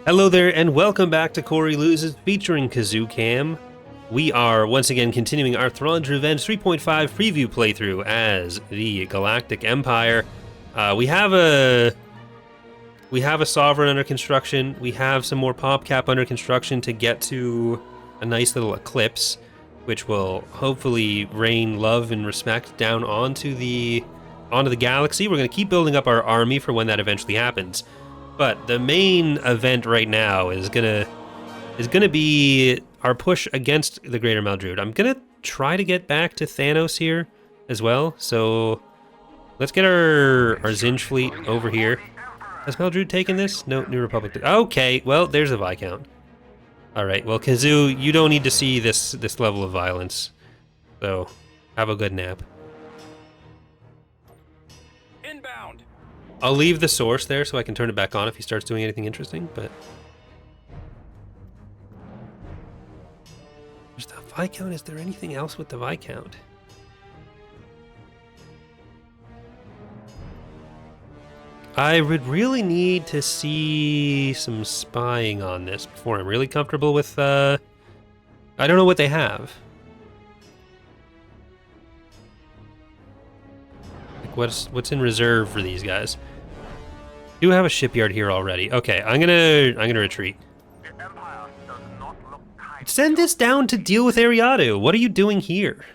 Hello there, and welcome back to Corey Loses, featuring Kazoo Cam. We are once again continuing our Thrawn's Revenge 3.5 preview playthrough as the Galactic Empire. We have a Sovereign under construction. We have some more PopCap under construction to get to a nice little eclipse, which will hopefully rain love and respect down onto the galaxy. We're going to keep building up our army for when that eventually happens. But the main event right now is gonna be our push against the Greater Maldrude. I'm gonna try to get back to Thanos here as well. So let's get our Zinj fleet over here. Has Maldrude taken this? No, New Republic. Okay, well there's a Viscount. All right, well Kazoo, you don't need to see this level of violence. So have a good nap. Inbound. I'll leave the source there so I can turn it back on if he starts doing anything interesting, but... There's the Viscount. Is there anything else with the Viscount? I would really need to see some spying on this before I'm really comfortable with, I don't know what they have. Like what's in reserve for these guys? Do have a shipyard here already. Okay, I'm gonna retreat. Send this down to deal with Ariadu. What are you doing here?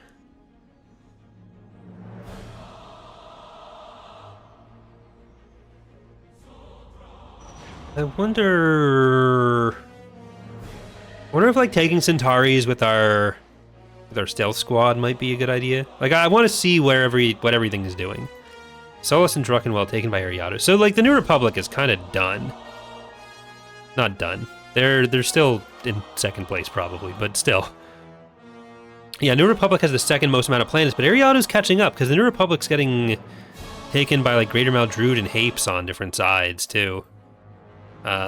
I wonder if like taking Centares with our stealth squad might be a good idea. Like I want to see what everything is doing. Solus and Druckenwell taken by Ariadu. So like the New Republic is kind of done. Not done. They're still in second place probably, but still. Yeah, New Republic has the second most amount of planets, but Ariadu's catching up because the New Republic's getting taken by like Greater Maldrude and Hapes on different sides too.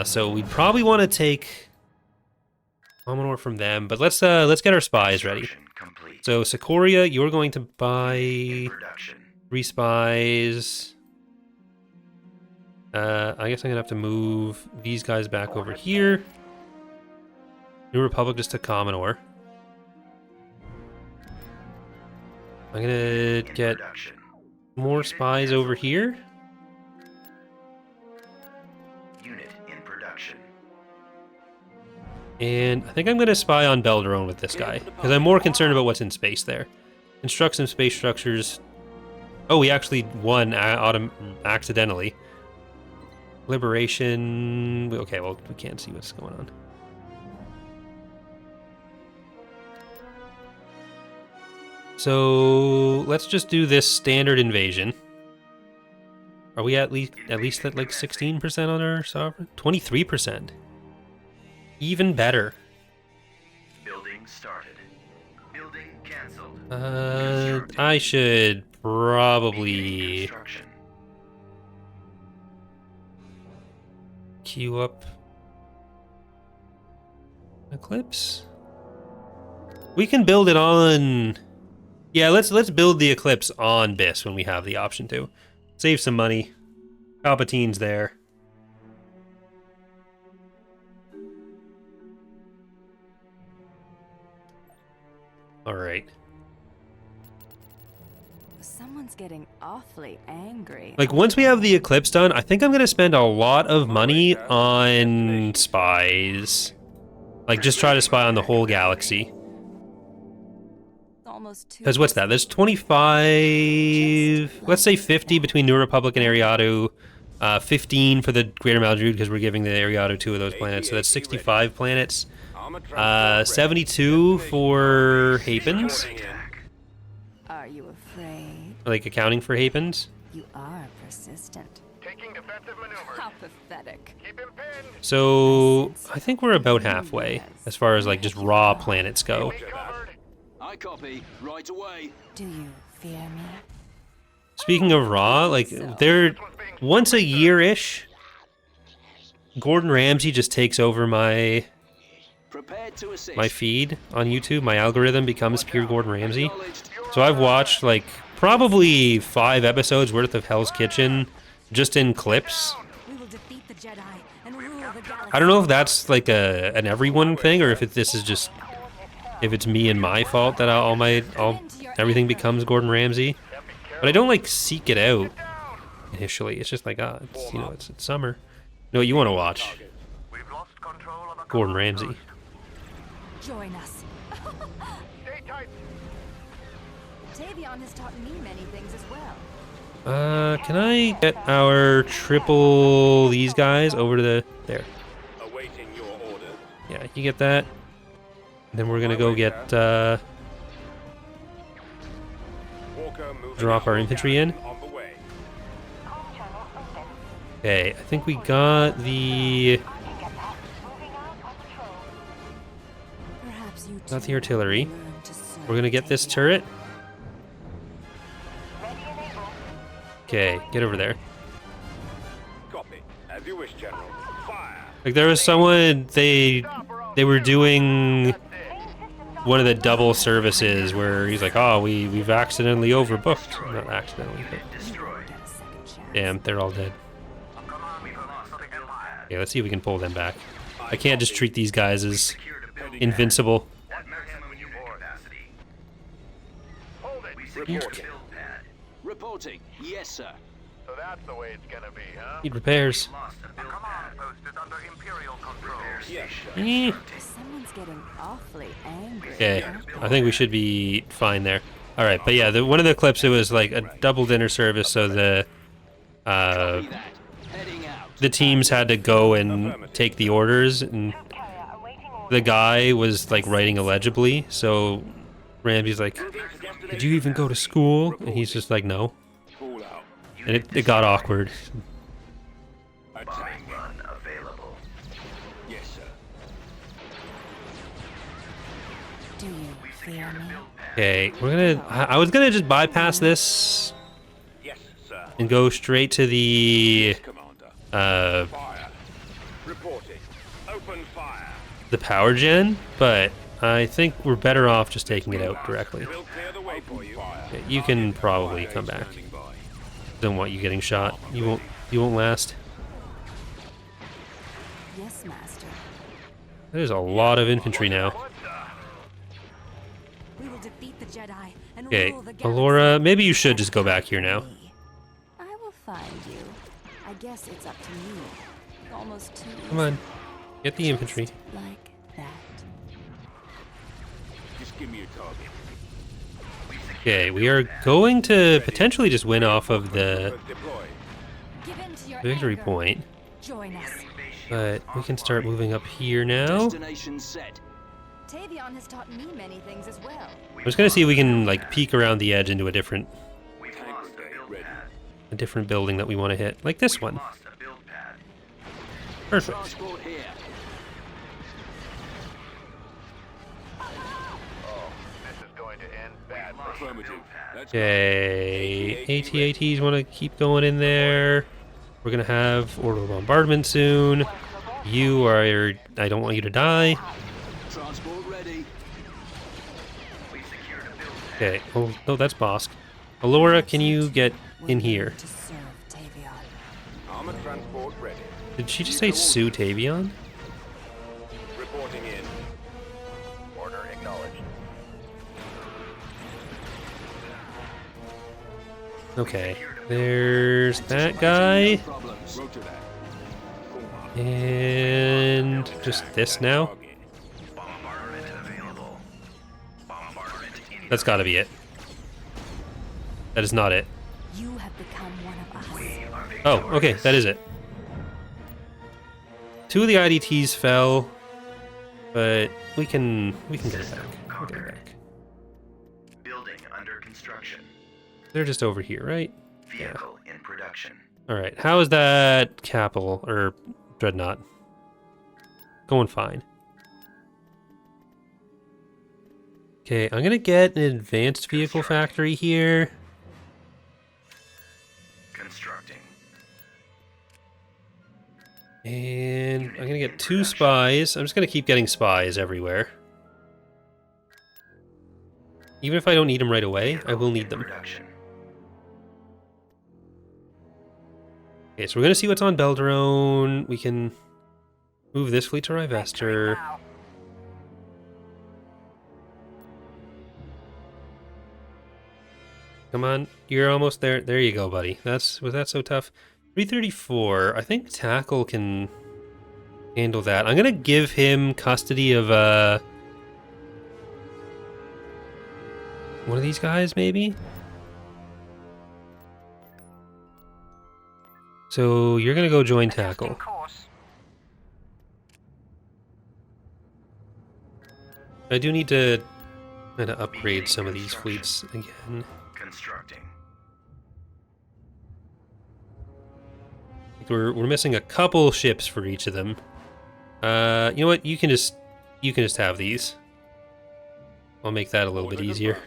So we'd probably want to take Commodore from them, but let's get our spies ready. So Sikoria, you're going to buy 3 spies. I guess I'm gonna have to move these guys back over here. New Republic just took Commodore. I'm gonna get more spies over here. Unit in production. And I think I'm gonna spy on Belderone with this guy, because I'm more concerned about what's in space there. Construct some space structures. Oh, we actually won accidentally. Liberation. Okay, well, we can't see what's going on. So let's just do this standard invasion. Are we at least at like 16% on our sovereign? 23%. Even better. Building started. Building canceled. I should probably queue up Eclipse. We can build it on. Yeah, let's build the Eclipse on BIS when we have the option to. Save some money. Palpatine's there. All right. Someone's getting awfully angry. Like, once we have the Eclipse done, I think I'm going to spend a lot of money on spies. Like, just try to spy on the whole galaxy. Because what's that? There's 25... Let's say 50 between New Republic and Ariadu. 15 for the Greater Maldrude, because we're giving the Ariadu 2 of those planets. So that's 65 planets. 72 for Hapans. Are you afraid? Like, accounting for Hapans. You are persistent. Taking defensive maneuvers. How pathetic. Keep him pinned. So, I think we're about halfway, as far as, like, just raw planets go. I copy. Right away. Do you fear me? Speaking of raw, like, they're once a year-ish, Gordon Ramsay just takes over my feed on YouTube. My algorithm becomes pure Gordon Ramsay. So I've watched, like, probably 5 episodes worth of Hell's Kitchen just in clips. defeat the Jedi and rule the galaxy. I don't know if that's like an everyone thing, or if this is just if it's me and my fault that everything becomes Gordon Ramsay. But I don't like seek it out initially. It's just like it's summer. No, you want to watch Gordon Ramsay. Join us. Stay tight. Tavion has taught me many things as well. Can I get our triple these guys over to there? Awaiting your order. Yeah, you get that. And then we're gonna go get drop our infantry in. On the way. Okay, I think we got the Perhaps you got the too artillery. will learn to serve We're gonna get this Tavion. turret. Okay, get over there. Copy. As you wish, General. Fire. Like there was someone they were doing one of the double services where he's like, oh, we've accidentally overbooked. Not accidentally, but Destroyed. Get a second chance. damn, they're all dead. Okay, let's see if we can pull them back. I can't just treat these guys as invincible. At maximum unit capacity. Hold it. We You- secured build pad. Reporting. Yes, sir. So that's the way it's gonna be, huh? Need repairs. Lost a build pad. Post is under Imperial control. Repair station. Eh. Someone's getting awfully angry. Okay, I think we should be fine there. All right, but yeah, one of the clips it was like a double dinner service, so the Copy that. Heading out. the teams had to go and take the orders, and the guy was like writing illegibly. So Ramsey's like, "Did you even go to school?" And he's just like, "No." Pull out. And it got awkward. Bombing run available. Yes, sir. Do you fear me? Okay, we're gonna. I was gonna just bypass this Yes, sir. and go straight to the Commander. Fire. Reporting. Open fire. the power gen, but I think we're better off just taking it out directly. We'll clear the way for you. Okay, you can probably come back. Don't want you getting shot. You won't last. Yes, Master. There's a lot of infantry now. We will defeat the Jedi and Okay, rule the galaxy. Alora, maybe you should just go back here now. I will find you. I guess it's up to me. Almost too Come on, get the infantry. Just like that. Just give me a target. Okay, we are going to potentially just win off of the Deploy. Give in to your victory anger. point, Join us. but we can start moving up here now. Destination set. Tavion has taught me many things as well. I'm just gonna see if we can like peek around the edge into a different We've lost a build pad. building that we want to hit, like this one. Lost a build pad. Perfect. Transport here. This is going to end badly. Affirmative. Okay, AT-ATs want to keep going in there. We're gonna have orbital bombardment soon. I don't want you to die. Transport ready. We secured a build pad. Okay, oh no, that's Bosk. Alora, can you get in here? To serve Tavion. Armor transport ready. Did she just say Sue Tavion? Reporting in. Order acknowledged. Okay, there's that guy. No problems. Roger that. And just this now? Bombardment available. Bombardment in. That's gotta be it. That is not it. You have become one of us. Oh, okay, that is it. 2 of the IDTs fell, but we can get it back. We'll get it back. Building under construction. They're just over here, right? Vehicle in production. All right. How is that capital or dreadnought? Going fine. Okay, I'm gonna get an advanced vehicle factory here. Constructing. And I'm gonna get 2 spies. I'm just gonna keep getting spies everywhere. Even if I don't need them right away, I will need them. Production. Okay, so we're gonna see what's on Belderone. We can move this fleet to Rivester. Come on, you're almost there. There you go, buddy. Was that so tough? 334. I think Tackle can handle that. I'm gonna give him custody of one of these guys, maybe? So you're gonna go join Tackle. I do need to kind of upgrade some of these fleets again. Constructing. We're missing a couple ships for each of them. You know what? You can just have these. I'll make that a little bit easier.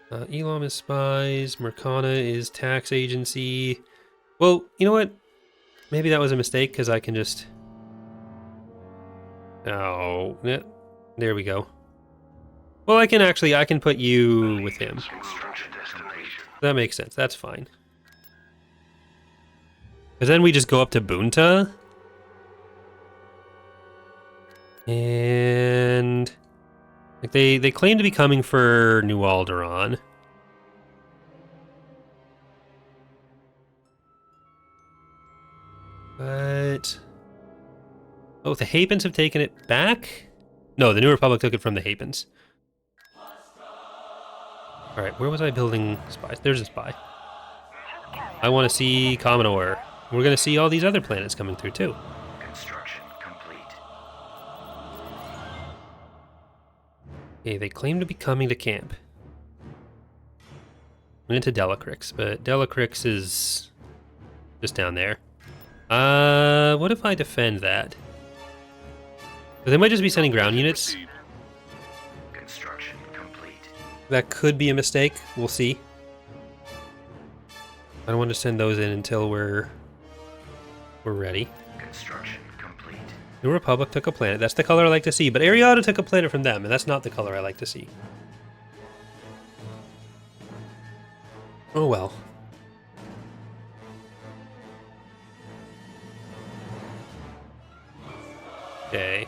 Elam is spies. Mercana is tax agency. Well, you know what? Maybe that was a mistake because I can just. Oh, yeah, there we go. Well, I can put you with him. That makes sense. That's fine. Because then we just go up to Bunta. And like they claim to be coming for New Alderaan. But oh, the Hapans have taken it back? No, the New Republic took it from the Hapans. Alright, where was I building spies? There's a spy. I want to see Commodore. We're going to see all these other planets coming through, too. Construction complete. Okay, they claim to be coming to camp. I'm into Delacrix, but Delacrix is just down there. What if I defend that? They might just be sending ground units. Construction complete. That could be a mistake. We'll see. I don't want to send those in until we're ready. Construction complete. New Republic took a planet. That's the color I like to see. But Ariada took a planet from them, and that's not the color I like to see. Oh well. Okay.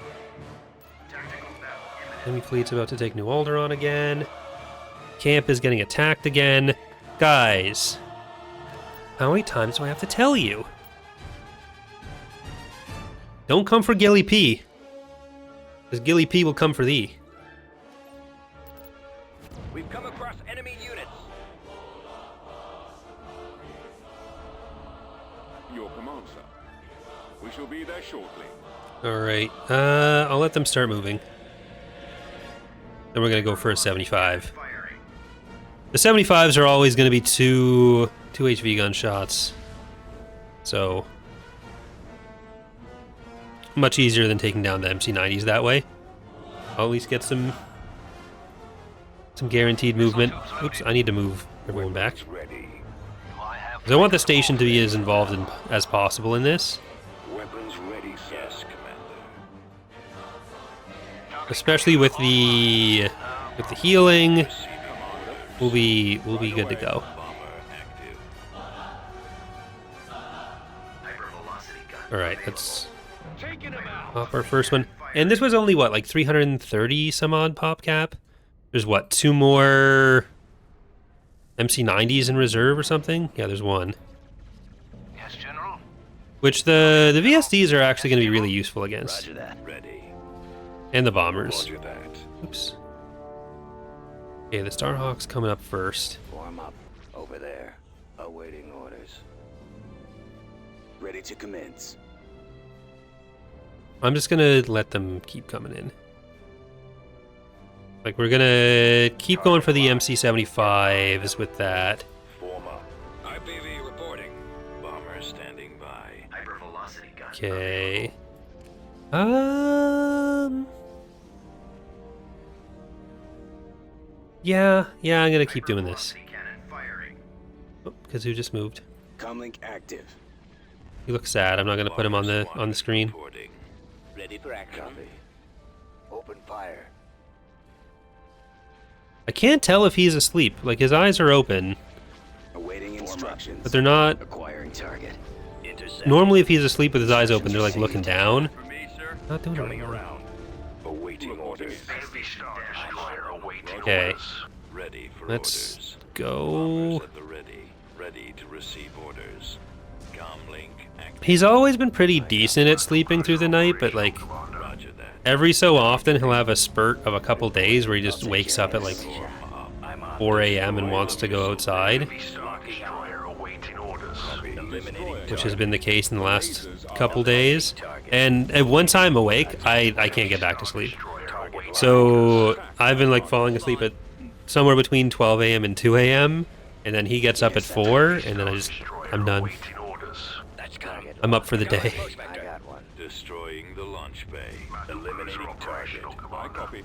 Enemy fleet's about to take New Alderaan again. Camp is getting attacked again. Guys, how many times do I have to tell you? Don't come for Gilly P. Because Gilly P will come for thee. We've come across enemy units. Your command, sir. We shall be there shortly. Alright, I'll let them start moving. Then we're going to go for a 75. The 75s are always going to be two HV gunshots. So, much easier than taking down the MC90s that way. I'll at least get some guaranteed movement. Oops, I need to move everyone back. 'Cause I want the station to be as involved as possible in this. Weapons ready, yes, Commander. Especially with the healing, we'll be good to go. All right, let's pop our first one. And this was only what, like 330 some odd pop cap. There's what, 2 more MC90s in reserve or something? Yeah, there's one. Yes, General. Which the VSDs are actually going to be really useful against. Roger that. Ready. And the bombers. Roger that. Oops. Okay, the Starhawk's coming up first. Form up. Over there. Awaiting orders. Ready to commence. I'm just gonna let them keep coming in. Like, we're gonna keep going for the MC75s with that. Form up. IPV reporting. Bomber standing by. Hypervelocity gun. Okay. Yeah, I'm gonna keep doing this. Cannon firing. Oh, Kazoo just moved. Comlink active. He looks sad. I'm not gonna put him on the screen. Reporting. Ready for action. Copy. Open fire. I can't tell if he's asleep. Like, his eyes are open, Awaiting instructions. but they're not. Acquiring Securing target. Intercept. Normally, if he's asleep with his eyes open, they're like looking down. For me, sir. Not doing it Coming right now. around. Awaiting orders. Heavy Star Destroyer awaiting Okay. orders. Ready for Let's orders. go. At the ready. Ready to receive orders. Comlink active. He's always been pretty decent at sleeping through the night, but like Roger that. every so often he'll have a spurt of a couple days where he just wakes up at like I'm on. 4 a.m. and wants to go outside, Heavy Star Destroyer awaiting orders. Eliminating which has been the case in the last couple days. And once I'm awake, I can't get back to sleep. So I've been like falling asleep at somewhere between 12 a.m. and 2 a.m. and then he gets up at 4, and then I'm done. Awaiting orders. That's target. I'm up for the day. I got one. Destroying the launch bay. Eliminating target. Operational I commander. copy.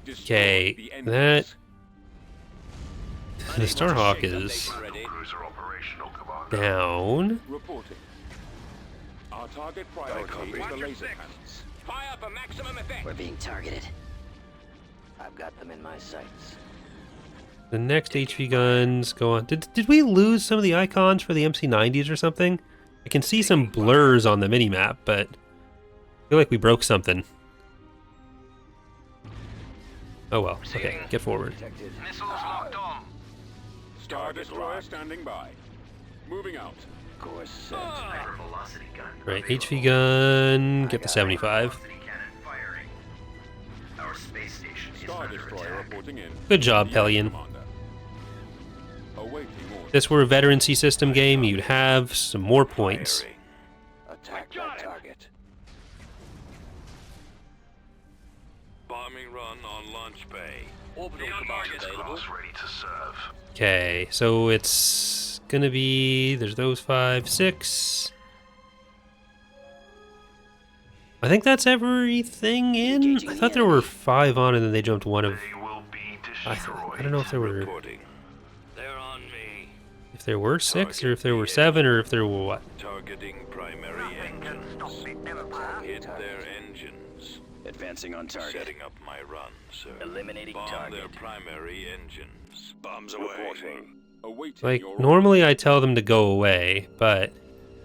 Destroy Okay, the that enemies. the Starhawk is Cruiser operational commander. down. Reporting. Our target priority is the laser cannons. Fire for maximum effect. We're being targeted. I've got them in my sights. The next HV guns go on. Did we lose some of the icons for the MC90s or something? I can see some blurs on the minimap, but I feel like we broke something. Oh well. Okay, get forward. Detected. Missiles locked on. Star Destroyer standing by. Moving out. Course set. Hyper velocity gun. Right, HV gun. Get the 75. Velocity cannon firing. Our space station is Star under Destroyer attack. reporting in. Good job, Yes, Pelion. Commander. Awaiting orders. If this were a veterancy system game, you'd have some more points. Firing. Attack that target. Bombing run on launch bay. Orbital command available. Class ready to serve. Okay, so it's gonna be, there's those 5, 6. I think that's everything in. I thought there were 5 on and then they jumped one of. They will be I destroyed. don't know if there were, Reporting. They're on me. if there were 6 or if there were 7 or if there were what. Targeting primary engines. Hit their engines. Advancing on target. Setting up my run, sir. Eliminating target. Their primary engines. Bombs away. Reporting. Awaiting Like your normally I tell them to go away, but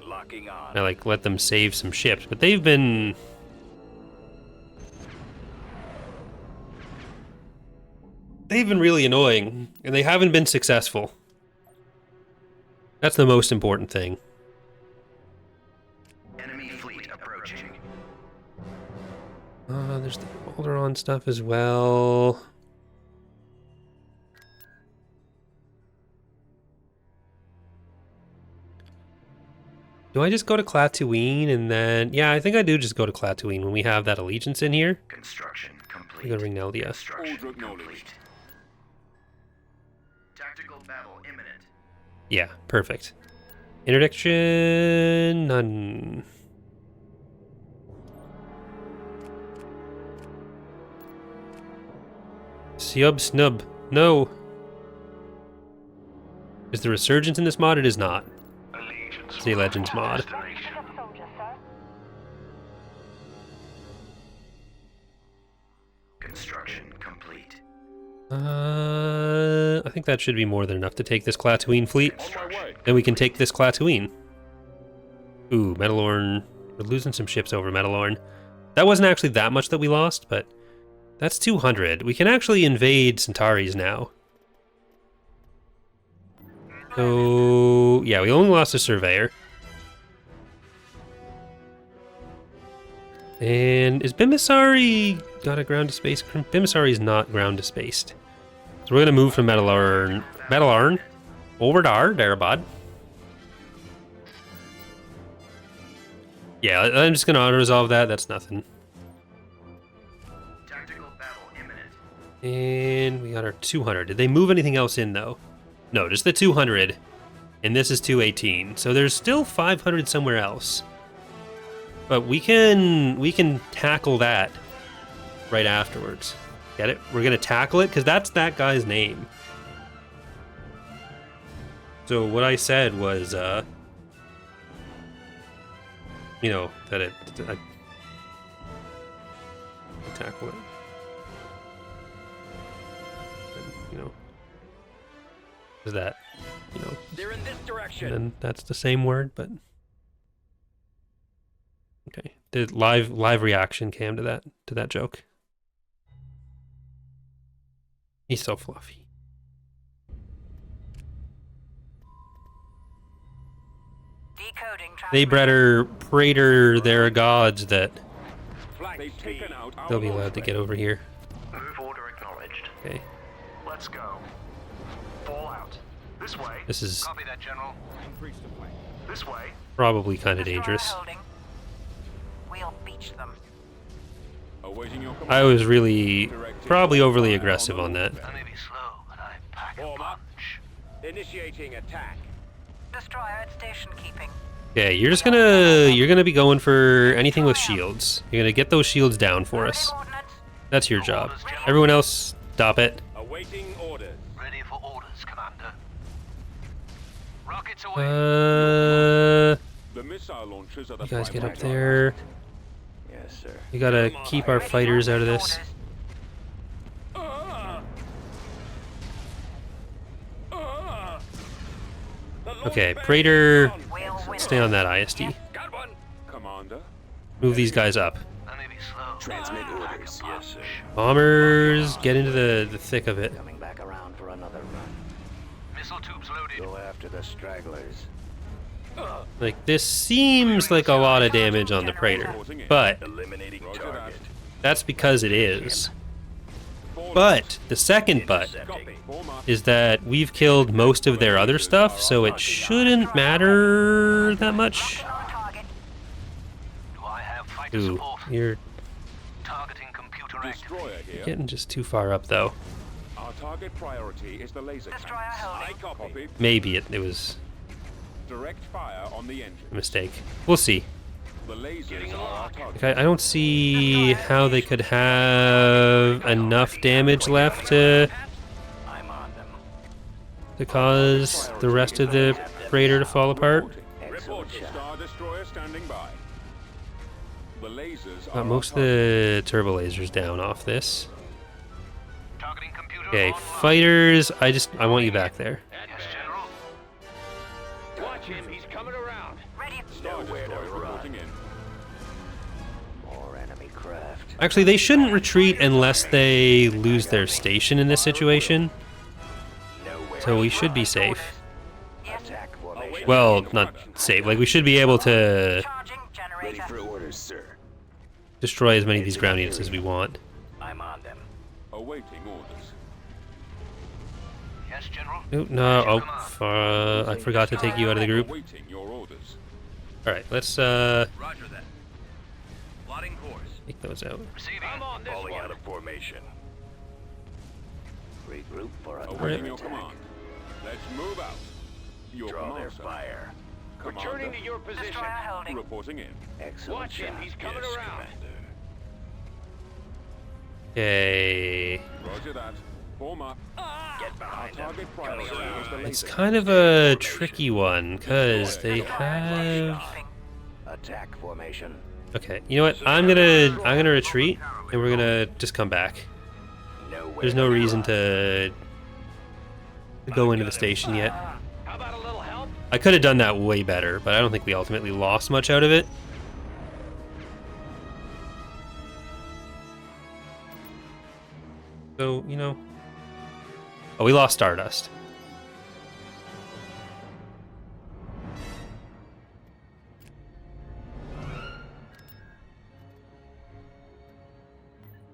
Locking on. I like let them save some ships. But they've been really annoying, and they haven't been successful. That's the most important thing. Enemy fleet approaching. There's the Belderone stuff as well. Do I just go to Klatooine and then... Yeah, I think I do just go to Klatooine when we have that allegiance in here. Construction complete. We go to Ringneldia. Construction Order acknowledged. complete. Tactical battle imminent. Yeah, perfect. Interdiction... None. Siub snub. No. Is the resurgence in this mod? It is not. Allegiance. It's the Legends mod. Destination. Construction complete. I think that should be more than enough to take this Klatooine fleet. On my way. Then we can take this Klatooine. Ooh, Metalorn. We're losing some ships over Metalorn. That wasn't actually that much that we lost, but that's 200. We can actually invade Centares now. So, yeah, we only lost a surveyor. And is Bimmisaari got a ground to space? Bimmisaari is not ground to spaced. So we're gonna move from Metalorn over to our Darabad. Yeah, I'm just gonna auto-resolve that. That's nothing. Tactical battle imminent. And we got our 200. Did they move anything else in, though? No, just the 200. And this is 218. So there's still 500 somewhere else. But we can tackle that right afterwards. Get it? We're going to tackle it because that's that guy's name. So what I said was, you know, that I tackle it. And, you know, is that, you know, They're in this direction. And then that's the same word, but okay. The live reaction cam to that joke. He's so fluffy. Decoding They better pray to their gods that They've taken out our they'll be allowed to get over here. Move order acknowledged. Okay. Let's go. Fall out. This way. This is Copy that, General. Increase the flame. This way. probably kind of Destroyer dangerous. holding. We'll beach them. Awaiting your command. I was really probably overly aggressive on that. I may be slow, but I pack a Form up. punch. Initiating attack. Destroyer at station keeping. Okay, you're gonna be going for anything with shields. You're gonna get those shields down for us. Coordinates. That's your job. Everyone else, stop it. Awaiting orders. Ready for orders, Commander. Rockets away. The missile launchers are the You guys get primary up there. Yes, sir. We gotta keep our fighters out of this. Okay, Praetor, We'll win. stay on that ISD. Got one. Commander. Move these guys up. I may be slow. Transmit orders. Yes, sir. Bombers, get into the thick of it. Coming back around for another run. Missile tubes loaded. Go after the stragglers. Like, this seems like a lot of damage on the Praetor, but Eliminating Roger target. that's because it is. But, the second but, Copy. Form up. is that we've killed most of their other stuff, so it shouldn't matter that much. On target. Do I have fighter Ooh, support? you're Targeting computer activated. Destroyer here. getting just too far up, though. Our target priority is the laser Destroyer cannons. holding. I copy. Maybe it was Direct fire on the engine. a mistake. We'll see. The lasers are our target. Like, I don't see how they could have enough damage left to I'm on them. cause the rest of the Praetor to fall apart. Excellent shot. Star Destroyer standing by. The lasers are Got most of the turbo lasers down off this. Targeting computer Okay, online. fighters, I want you back there. Yes, General. Watch him. He's coming around. Ready. Star Destroyer reporting in. More enemy craft. Actually, they shouldn't retreat unless they lose their station in this situation, Nowhere. so we should be safe. Attack formation. Well, not safe, like we should be able to Charging Ready generator. for orders, sir. destroy as many of these ground units as we want. I'm on them. Awaiting orders. Yes, General. No, I forgot to take you out of the group. Awaiting your orders. Alright, let's Roger that. Plotting course. take those out. Receiving. I'm on this Falling out of formation. Regroup for another Awaiting your attack. command. Let's move out. Your Draw command, their sir. fire. Commander. Returning to your position. Destroyer holding. Reporting in. Excellent Watch him. shot. He's coming Yes, around. Commander. Okay. Roger that. Form up. Get Our behind them. target priority is the laser. It's kind of a tricky one, because they have... Keeping. Attack formation. Okay, you know what? I'm gonna retreat, and we're gonna just come back. Nowhere. There's no reason to go into the station yet. How about a little help? I could have done that way better, but I don't think we ultimately lost much out of it. So, you know... Oh, we lost Stardust.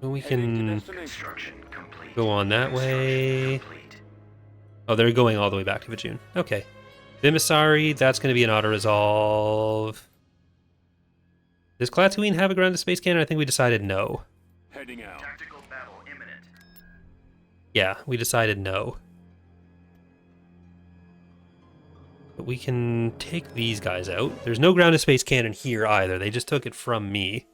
So we can Construction complete. go on that way. Complete. Oh, they're going all the way back to Vajun. Okay. Bimmisaari, that's going to be an auto-resolve. Does Klatooine have a grounded space cannon? I think we decided no. Heading out. Tactical battle imminent. Yeah, we decided no. But we can take these guys out. There's no grounded space cannon here either. They just took it from me.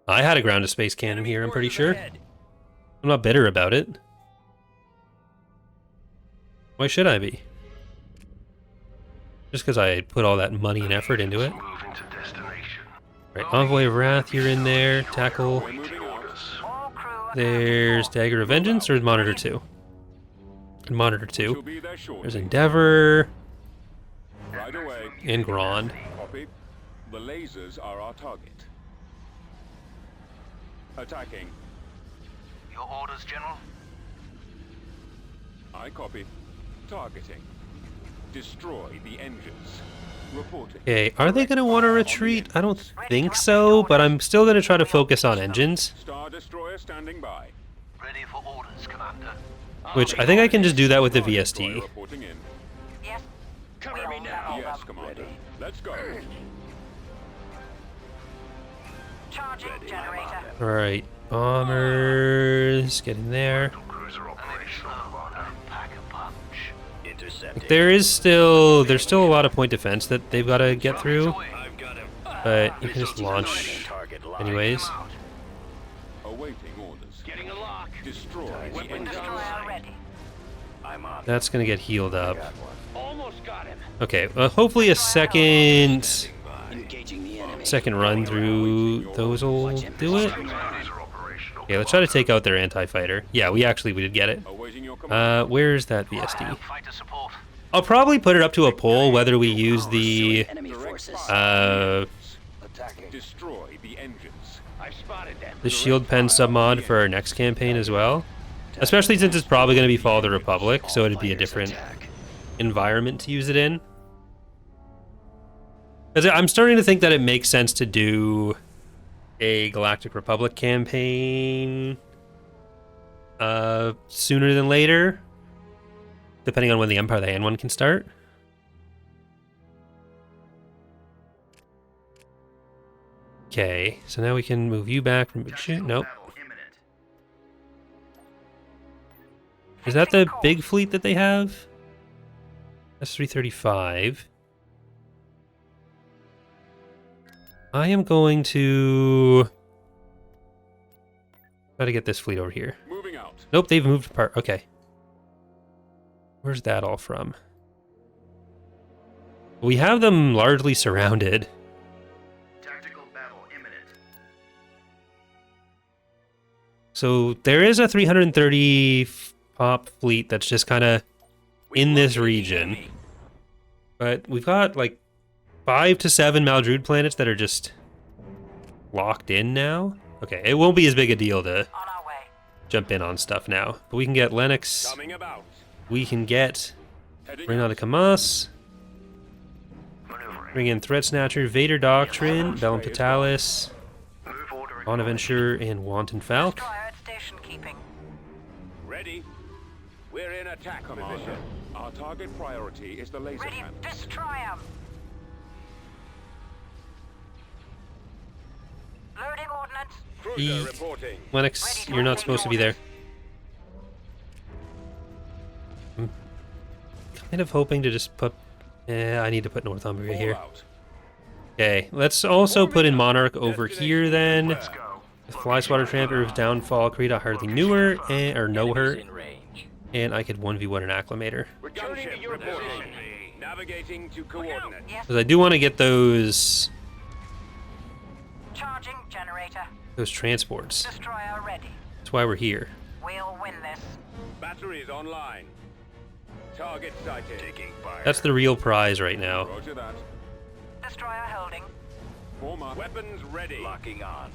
I had a grounded space cannon here, I'm pretty sure. I'm not bitter about it. Why should I be? Just because I put all that money and effort into it. Moving to destination. Right, Envoy of Wrath, you're in there. Tackle. Moving out. Orders. All crew. There's Dagger of Vengeance or Monitor 2? And Monitor She'll 2. be there shortly. There's Endeavor Right away. and Grand. Copy. The lasers are our target. Attacking. Your orders, General? I copy. Targeting. Destroy the engines. Reporting. Okay, are they going to want to retreat? I don't think so, but I'm still going to try to focus on engines. Star Destroyer standing by. Ready for orders, Commander. Which I think I can just do that with the Destroyer VST. reporting in. Yes. Cover We'll me now. level Yes, them. Commander. Let's go. Charging generator. Alright, bombers, get in there. Cruiser operational, Commander. Pack a punch. Intercepting. There's still a lot of point defense that they've got to get through, I've got him. but you can just launch Target line. anyways. Awaiting orders. Getting a lock. Destroy the engines. Destroyer ready. I'm on. That's going to get healed up. Got one. Almost got him. Okay, hopefully a second Engaging the enemy. run through those will do it. These are operational. Okay, let's try to take out their anti-fighter. Yeah, we did get it. Awaiting your command. Where's that VSD? Fighter support. I'll probably put it up to a poll whether we use the Enemy forces. Attacking. Destroy the engines. I've spotted them. shield pen submod for our next campaign as well. Especially since it's probably going to be Fall of the Republic, so it'd be a different environment to use it in. Because I'm starting to think that it makes sense to do a Galactic Republic campaign sooner than later, depending on when the Empire of the Hand one can start. Okay, so now we can move you back from nope. Battle imminent. Is that the big fleet that they have? That's 335. I am going to try to get this fleet over here. Moving out. Nope, they've moved apart. Okay. Where's that all from? We have them largely surrounded. Tactical battle imminent. So there is a 330 pop fleet that's just kind of in this region. But we've got like 5 to 7 Maldrude planets that are just locked in now. Okay, it won't be as big a deal to On our way. jump in on stuff now. But we can get Lennox. Coming about. We can get Heading Ringneldia out. Kamas. Maneuvering. Bring in Threat Snatcher, Vader Doctrine, Bellum Fatalis, Move order. Bonaventure, and Wanton Falk. Destroyer at station keeping. Ready. We're in attack position. Our target priority is the laser Ready. cannon. Destroy 'em. Loading ordnance. Cruiser reporting. Lennox, you're not supposed to be there. I'm kind of hoping to just put... I need to put Northumbria All here. out. Okay, let's also put in Monarch over here then. Let's go. Fly Swatter Tramper's Downfall, Krita hardly knew her, or know her, In range. and I could 1v1 an Acclimator. Gunship reporting. Navigating to coordinates. Yes. Because I do want to get those Charging generator. transports. Destroyer ready. That's why we're here. We'll win this. Batteries online. Target sighted. Taking fire. That's the real prize right now. Roger that. Destroyer holding. Form up. Weapons ready. Locking on.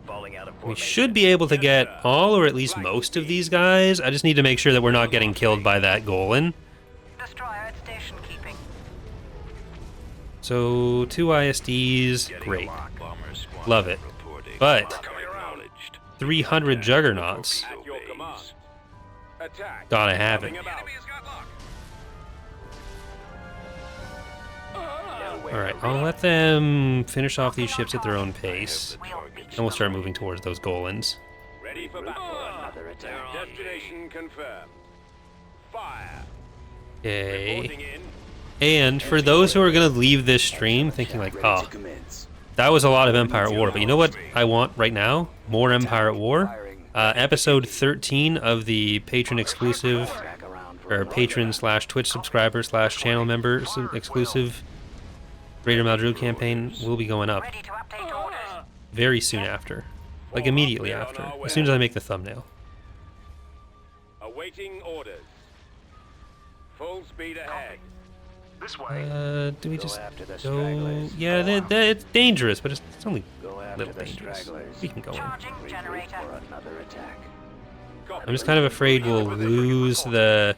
Falling out of We formation. should be able to get all or at least most of these guys. I just need to make sure that we're not getting killed by that Golan. Destroyer at station keeping. So 2 ISDs, Getting great. lock. Bomber squadron Love it. reporting. But Acknowledged. 300 Juggernauts. At your command. Attack. Gotta have it. Coming about. Alright, I'll let them finish off these ships at their own pace. We'll beat And we'll start moving towards those Golans. Ready for battle. Another attack. Destination confirmed. Fire. Okay. Reporting in. And for those who are going to leave this stream thinking like, oh, that was a lot of Empire at War. But you know what I want right now? More Empire at War. Episode 13 of the patron exclusive, Back around for or patron slash Twitch subscriber slash channel member exclusive Greater Maldrude campaign will be going up ready to update orders. very soon after. Like immediately after. As soon as I make the thumbnail. Awaiting orders. Full speed ahead. This way. Do we Go just after the go? stragglers. Yeah, it's dangerous, but it's only Go a after little the dangerous. stragglers. We can go in. Charging Regroup generator. for another attack. I'm just kind of afraid we'll lose the...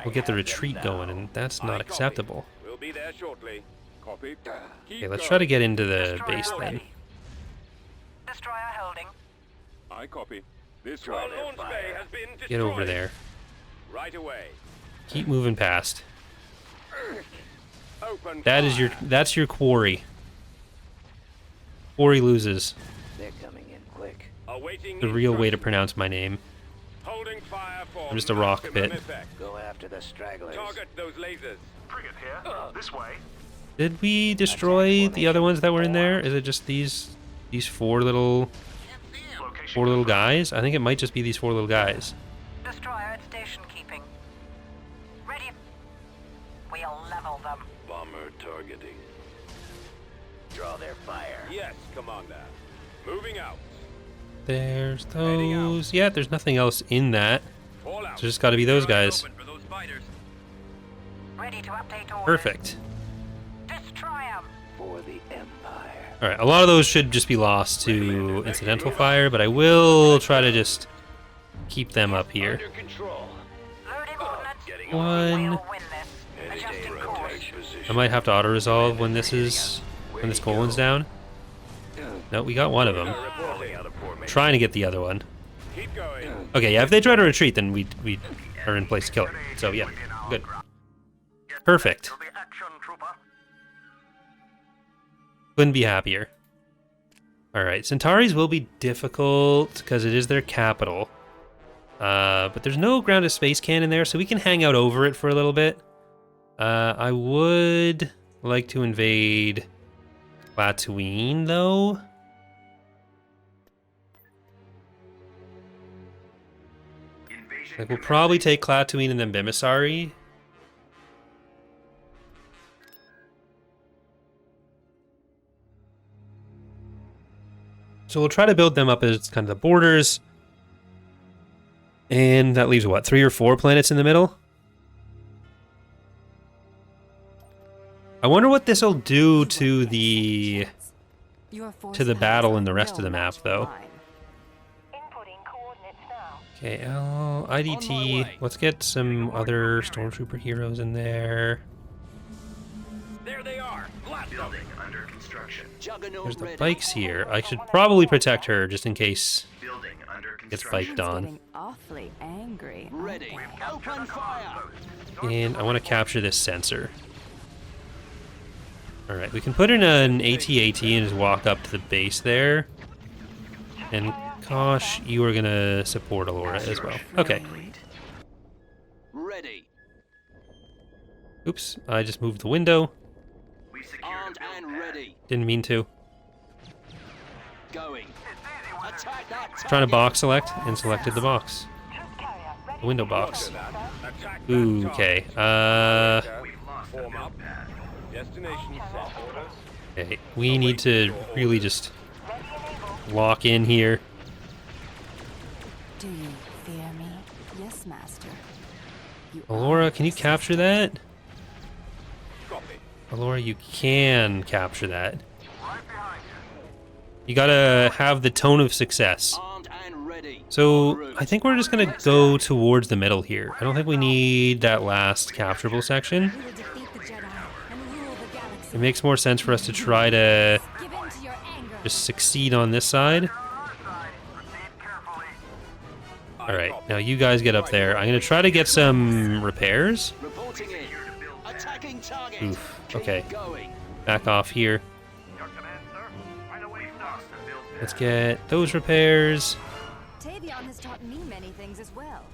We'll get the retreat going, and that's not acceptable. We'll be there shortly. Copy. Okay, let's try to get into the Destroyer base then. ready. Destroyer holding. I copy. This Draw way. their Launch bay fire. has been destroyed. Get over there. Right away. Keep moving past. Open That's your quarry. Quarry loses. They're coming in quick. Awaiting The real way to instructions. pronounce my name. Holding fire for I'm just a rock maximum pit. effect. Go after the stragglers. Target those lasers. Frigate here. This way. Did we destroy the other ones that were in there? Is it just these four little Location. guys? I think it might just be these four little guys. Destroyer at station keeping. Ready. We'll level them. Bomber targeting. Draw their fire. Yes, Commander. Moving out. There's those. Yeah, there's nothing else in that. All out. So just got to be those guys. Open for those fighters. Ready to update orders. Perfect. Destroy them. For the Empire. All right, a lot of those should just be lost to incidental fire, but I will try to just keep them up here. Under control. Loading ordnance. Getting One. We'll win this. Heading Adjusting for course. attack position. I might have to auto-resolve when this colon's down. No, we got one of them. Falling out of formation. Trying to get the other one. Keep going. Okay, yeah, if they try to retreat, then we are in place to kill it. So yeah, good. Perfect. To the action, trooper. Couldn't be happier. Alright, Centares will be difficult because it is their capital. But there's no grounded space cannon there, so we can hang out over it for a little bit. I would like to invade Klatooine, though. Like, we'll probably take Klatooine and then Bimmisaari. So we'll try to build them up as kind of the borders. And that leaves, what, 3 or 4 planets in the middle? I wonder what this will do to the battle in the rest of the map, though. Inputting coordinates now. Okay, IDT. Let's get some other Stormtrooper heroes in there. There they are. Blast them. Building under construction. Juggernaut There's the ready. bikes here. I should probably protect her just in case Building under gets construction. biked on. Getting awfully angry. Ready. Open fire. And I want to capture this sensor. Alright, we can put in an AT-AT and just walk up to the base there. And Kosh, you are going to support Alora as well. Okay. Ready. Oops, I just moved the window. We secured Armed a build and pad. ready. Didn't mean to. Going. Attack that target. Trying to box select and selected the box. The window box. Attack that Ooh, target. okay. We've lost the Form build up. pad. Destination set. Orders. Okay, we need to really just lock in here. Do you fear me? Yes, master. You Alora, can you capture that? Copy. Alora, you can capture that. Right behind you. You gotta have the tone of success. Armed and ready. So, I think we're just gonna go towards the middle here. I don't think we need that last capturable section. We will defeat the Jedi and rule the galaxy. It makes more sense for us to try to Give in to your anger. just succeed on this side. On our side. Proceed carefully. Alright, now you guys get up there. I'm gonna try to get some repairs. Reporting in. Attacking target. Oof, Keep okay. Going. Back off here. Your command, sir. Right away, lost the build pad. Let's get those repairs. Tavion has taught me many things as well.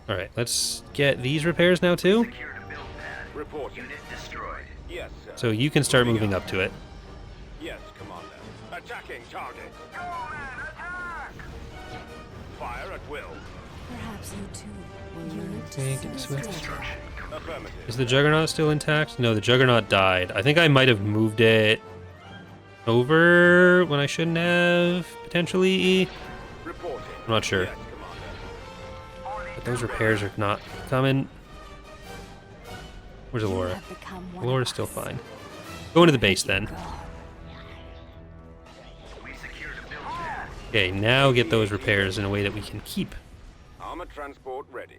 Alright, let's get these repairs now too. Secured a build pad. Reporting. Unit destroyed. Yes, sir. So you can start moving up to it. Yes, Commander. Attacking target. Go, man, attack! Fire at will. Perhaps you too will learn to Take sense it, switch. danger. Construction complete. Affirmative. Is the Juggernaut still intact? No, the Juggernaut died. I think I might have moved it over when I shouldn't have, potentially. Reporting. I'm not sure. Yes, Commander. But those repairs are not coming. Where's You Alora? have become one Alora's of still us. fine. Go into the base then. We secured a build pad. Okay, now get those repairs in a way that we can keep. Armored transport ready.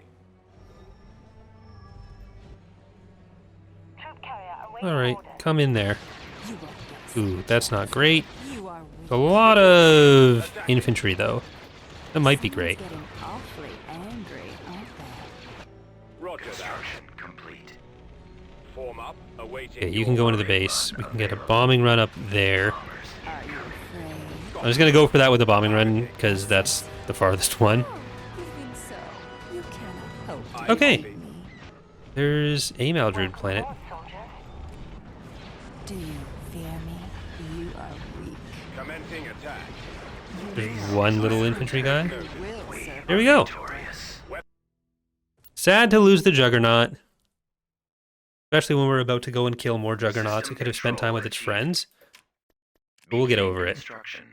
Troop carrier awaiting Alright, orders. come in there. You won't get us. Ooh, that's not great. You are A lot of infantry, though. That might be great. Getting awfully angry, aren't they? Roger that. Construction complete. Form up, awaiting. Okay, you can go into the base. We can get a bombing run up there. Are you afraid? I'm just gonna go for that with the bombing run, because that's the farthest one. Oh, you think so? You cannot hope. Okay. Me. There's a Maldruid planet. Soldiers. Do you fear me? You are weak. Commencing attack. There's one little infantry guy. You will, sir. Here we go. Victorious. Sad to lose the Juggernaut. Especially when we're about to go and kill more Juggernauts. It could have spent time with its friends. But we'll get over it. Construction.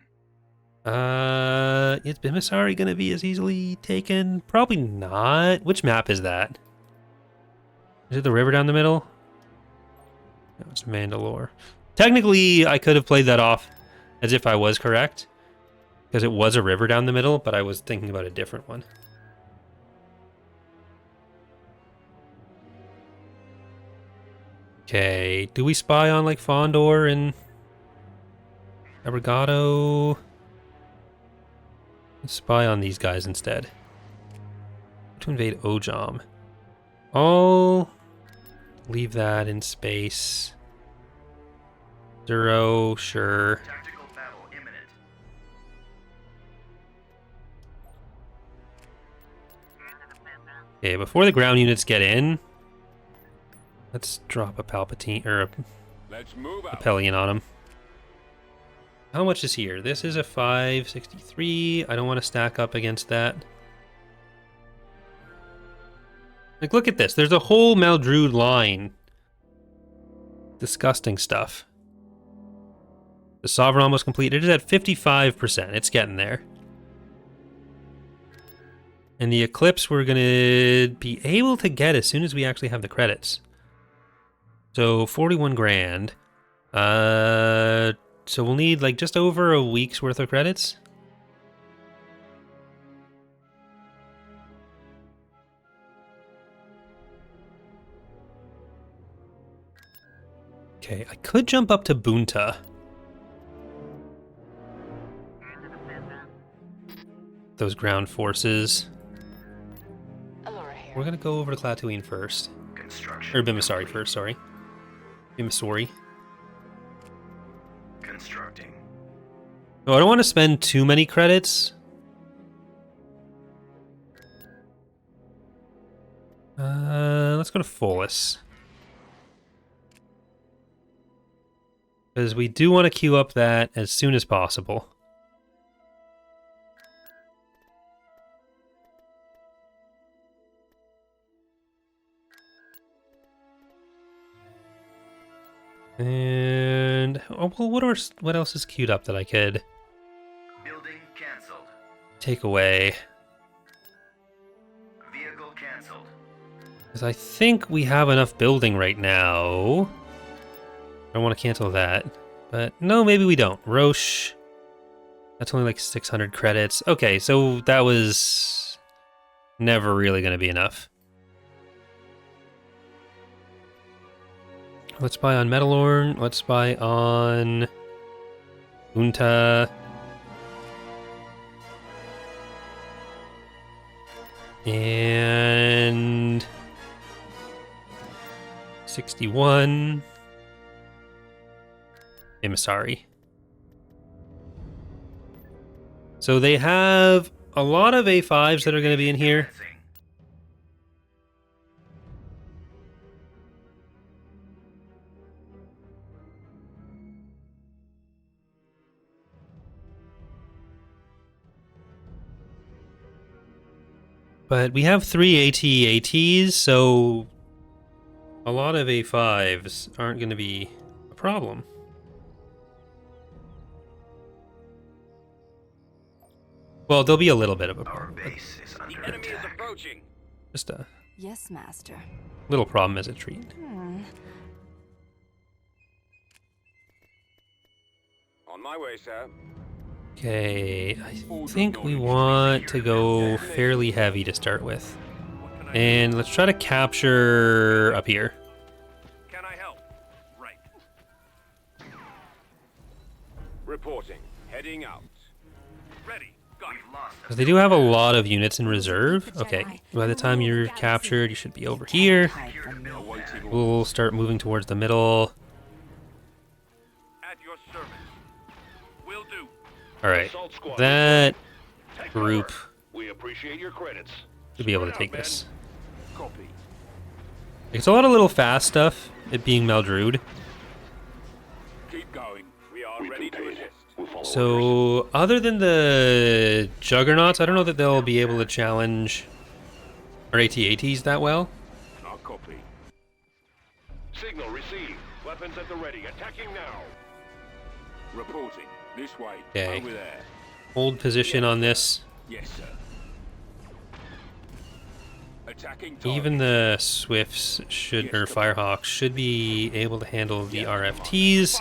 Is Bimmisaari gonna be as easily taken? Probably not. Which map is that? Is it the river down the middle? No, it's Mandalore. Technically, I could have played that off as if I was correct, because it was a river down the middle, but I was thinking about a different one. Okay, do we spy on like Fondor and Abrigado? Let's spy on these guys instead. To invade Ojam. I'll leave that in space. Duro, sure. Tactical battle imminent. Okay, before the ground units get in, let's drop a Palpatine or a Let's move out. Pelion on them. How much is here? This is a 563. I don't want to stack up against that. Like, look at this. There's a whole Maldruid line. Disgusting stuff. The Sovereign almost complete. It is at 55%. It's getting there. And the Eclipse we're going to be able to get as soon as we actually have the credits. So 41 grand. So we'll need like just over a week's worth of credits. Okay, I could jump up to Bunta. Those ground forces. We're gonna go over to Klatooine first. Construction. Or Bimmisaari first, sorry. Bimmisaari. Constructing. Oh, I don't want to spend too many credits. Let's go to Follis. Because we do want to queue up that as soon as possible. And oh, well, what else is queued up that I could Building cancelled. take away? Vehicle cancelled. Because I think we have enough building right now. I don't want to cancel that. But no, maybe we don't. Roche. That's only like 600 credits. Okay, so that was never really going to be enough. Let's spy on Metalorn. Let's spy on Unta. And 61. Bimmisaari. So they have a lot of A5s that are going to be in here. But we have 3 AT-ATs, so a lot of A5s aren't going to be a problem. Well, there'll be a little bit of a Our problem. But base is The under enemy is attack. approaching. just Yes, Master. Little problem as a treat. On my way, sir. Okay, I think we want to go fairly heavy to start with. And let's try to capture up here. Can I help? Right. Reporting. Heading out. Ready. Got it. 'Cause they do have a lot of units in reserve. Okay, by the time you're captured, you should be over here. We'll start moving towards the middle. At your service. Will do. Alright, that group We appreciate your credits. should be able to take this. Copy. It's a lot of little fast stuff, it being Meldrude. Keep going. We are ready to assist. So, other than the Juggernauts, I don't know that they'll be able to challenge our AT-ATs that well. I'll copy. Signal received. Weapons at the ready. Attacking now. Reporting. This way. Okay. Over there. Hold position on this. Yes, sir. Attacking target. Even the Swifts should, or Firehawks, should be able to handle the RFTs.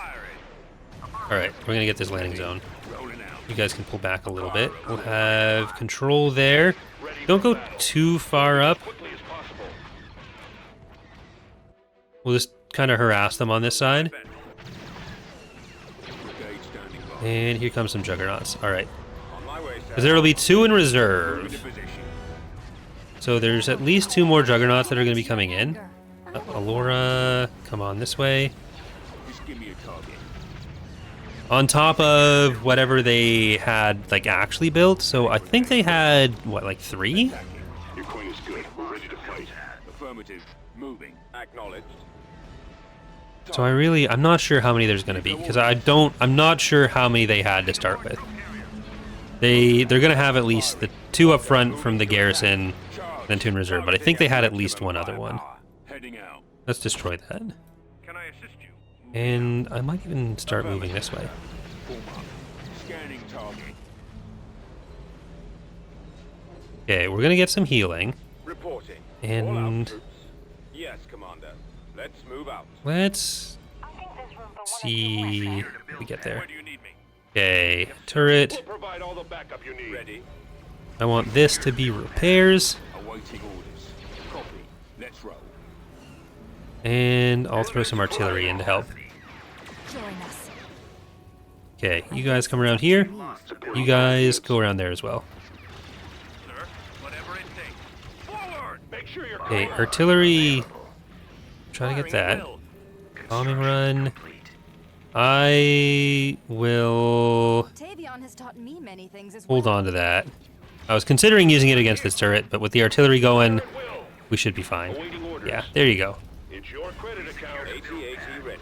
Alright, we're gonna get this landing zone. Rolling out. You guys can pull back a little bit. We'll have control there. Don't go too far up. Quickly as possible. We'll just kind of harass them on this side. Brigade standing by. And here comes some Juggernauts. Alright. On my way, sir. Because there will be 2 in Into reserve. position. So there's at least 2 more Juggernauts that are going to be coming in. Alora, come on this way. Just give me a target. On top of whatever they had like actually built. So I think they had, what, like 3? Your coin is good. We're ready to fight. Affirmative. Moving. Acknowledged. So I'm not sure how many there's going to be. Because I'm not sure how many they had to start with. They're going to have at least the 2 up front from the garrison, then 2 in reserve. But I think they had at least 1 other one. Heading out. Let's destroy that. Can I assist you? And I might even start moving this way. Form up. Scanning target. Okay, we're going to get some healing. Reporting. And- All out troops. Yes, Commander. Let's move out. Let's I think there's room for one see if we get there. Where do you need me? Okay, turret. We'll provide all the backup you need. Ready. I want this to be repairs. Awaiting orders. Copy. Let's roll. And I'll throw some artillery in to help. Join us. Okay, you guys come around here. You guys go around there as well. Sir, whatever it takes. Forward! Make sure you're Okay, artillery. Try to get that. Bombing run. I will Tavion has taught me many things as hold well. on to that. I was considering using it against this turret, but with the artillery going, we should be fine. awaiting orders. Yeah, there you go. It's your credit account. AT-AT ready.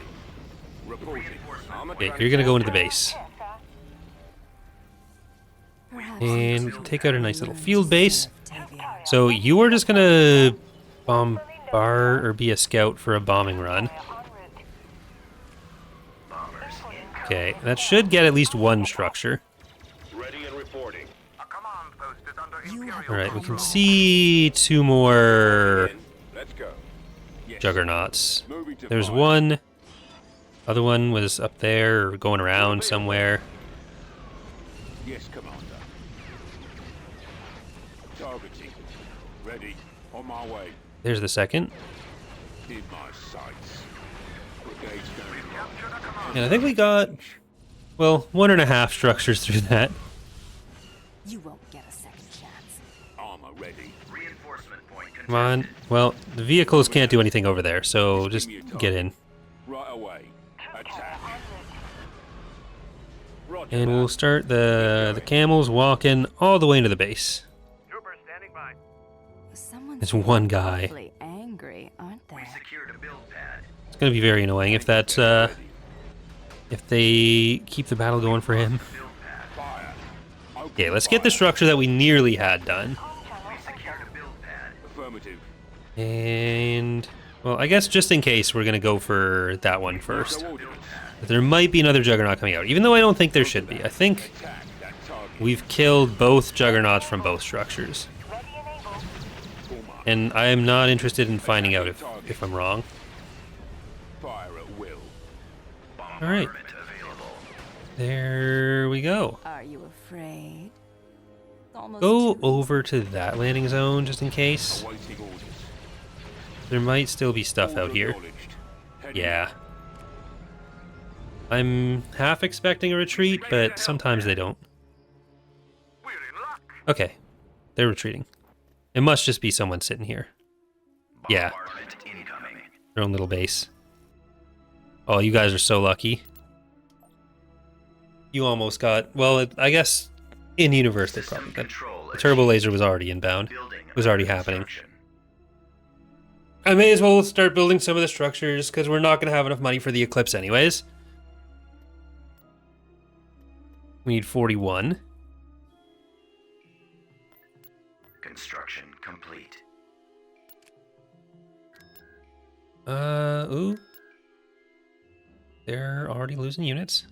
Reporting. Armor Okay, you're gonna go into the base. Perhaps And we can take out a nice little field base. Tavion. So you are just gonna bombard or be a scout for a bombing run. Okay, that should get at least 1 structure. Ready and reporting. A command post is under You have Alright, we can see 2 more in. Let's go. Yes. Juggernauts. Moving to There's fire. 1. Other one was up there or going around somewhere. Yes, Commander. Targeting. Ready. On my way. There's the second. Did my sights. Brigade standing by. And I think we got, well, 1.5 structures through that. You won't get a second chance. Armor ready. reinforcement point Come on. Well, the vehicles can't do anything over there, so just get in. Right away. Attack. Roger And that. we'll start the camels walking all the way into the base. Troopers standing by. Someone's There's 1 guy. awfully angry, aren't they? We secured a build pad. It's gonna be very annoying if that's if they keep the battle going for him. Build pad. Fire. Okay, let's get the structure that we nearly had done. We secured a build pad. Affirmative. And, well, I guess just in case, we're gonna go for that one first. No orders. But there might be another Juggernaut coming out, even though I don't think there should be. I think Attack that target. we've killed both Juggernauts from both structures. Ready and able. Form up. And I am not interested in finding out if I'm wrong. Fire at will. Alright. There we go. Are you afraid? Almost Go too over to that landing zone just in case. Awaiting orders. There might still be stuff out here. Acknowledged. Heading Yeah. I'm half expecting a retreat, but sometimes they don't. Okay. They're retreating. It must just be someone sitting here. Yeah. Their own little base. Oh, you guys are so lucky. You almost got... Well, I guess in universe they probably got... The turbo laser was already inbound. It was already happening. I may as well start building some of the structures, because we're not going to have enough money for the eclipse anyways. We need 41. Construction complete. Ooh. They're already losing units.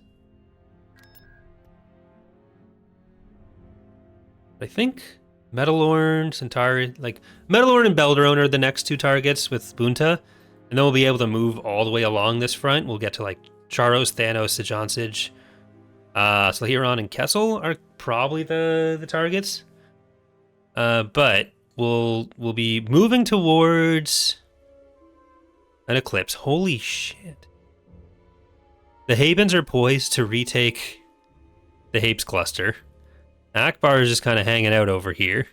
I think Metalorn, Centares, like Metalorn and Belderone are the next two targets with Bunta, and then we'll be able to move all the way along this front. We'll get to like Charos, Thanos, Sijansij. Slahiron and Kessel are probably the targets. But we'll be moving towards an eclipse. Holy shit. The Hapans are poised to retake the Hapes cluster. Akbar is just kind of hanging out over here.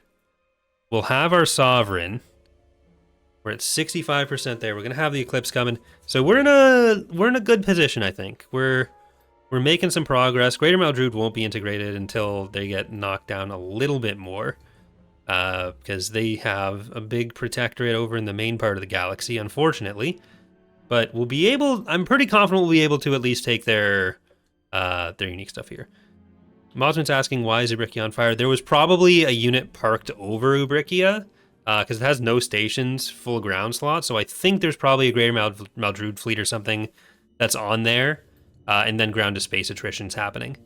We'll have our Sovereign. We're at 65% there. We're gonna have the eclipse coming. So we're in a good position, I think. We're making some progress. Greater Maldrude won't be integrated until they get knocked down a little bit more. Because they have a big protectorate over in the main part of the galaxy, unfortunately. But we'll be able, I'm pretty confident we'll be able to at least take their unique stuff here. Mosman's asking, why is Ubrikia on fire? There was probably a unit parked over Ubrikia, because it has no stations, full ground slot, so I think there's probably a Greater Maldrude fleet or something that's on there, and then ground-to-space attrition's happening.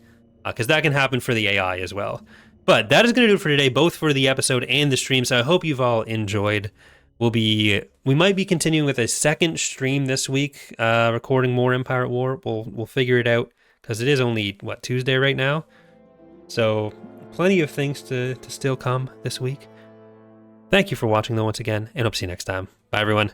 Because that can happen for the AI as well. But that is going to do it for today, both for the episode and the stream, so I hope you've all enjoyed. We might be continuing with a second stream this week, recording more Empire at War. We'll figure it out, because it is only, Tuesday right now? So, plenty of things to still come this week. Thank you for watching, though, once again, and hope to see you next time. Bye, everyone.